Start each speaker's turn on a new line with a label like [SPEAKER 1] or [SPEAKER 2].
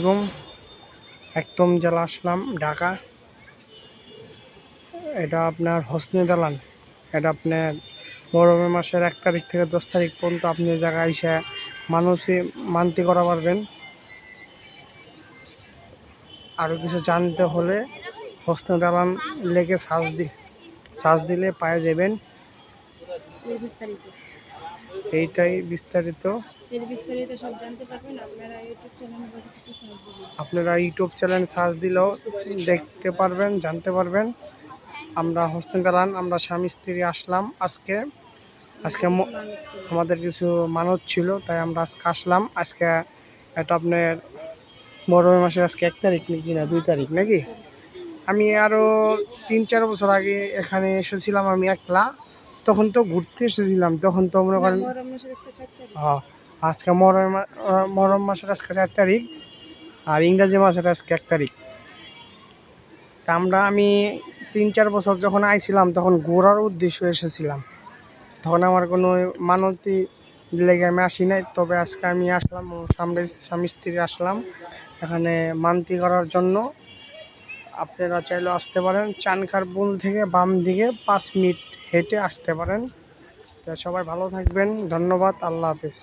[SPEAKER 1] এবং একদম জেলা আসলাম ঢাকা। এটা আপনার হোসনি দালান। এটা আপনার মরমে মাসের 1 তারিখ থেকে 10 তারিখ পর্যন্ত আপনি জায়গায় এসে মানুষই মানতি করা পারবেন। আরও কিছু জানতে হলে হোসনি দালান লেগে সার্চ দিলে পাওয়া যাবেন। এইটাই বিস্তারিত।
[SPEAKER 2] সব জানতে পারবেন
[SPEAKER 1] আপনারা ইউটিউব চ্যানেল সার্চ দিলেও দেখতে পারবেন, জানতে পারবেন। আমরা হোসনি দালান, আমরা স্বামী স্ত্রী আসলাম আজকে আমাদের কিছু মানত ছিল, তাই আমরা আজকে আসলাম। আজকে এটা আপনার মরমে মাসের আজকে 1 তারিখ নাকি না 2 তারিখ নাকি। আমি আরও 3-4 বছর আগে এখানে এসেছিলাম আমি একলা, তখন তো ঘুরতে এসেছিলাম, তখন তো মনে করেন আজকে মরম মাসের আজকে 4 তারিখ আর ইংরাজি মাসের আজকে 1 তারিখ। তা আমি 3-4 বছর যখন আইছিলাম তখন ঘোরার উদ্দেশ্য এসেছিলাম, তখন আমার কোনো মানতি লেগে আমি আসি নাই। তবে আজকে আমি আসলাম, স্বামী স্ত্রী আসলাম এখানে মানতি করার জন্য। আপনারা চাইলেও আসতে পারেন। চানখার পুল থেকে বাম দিকে 5 মিনিট হেঁটে আসতে পারেন। তো সবাই ভালো থাকবেন, ধন্যবাদ, আল্লাহ হাফেজ।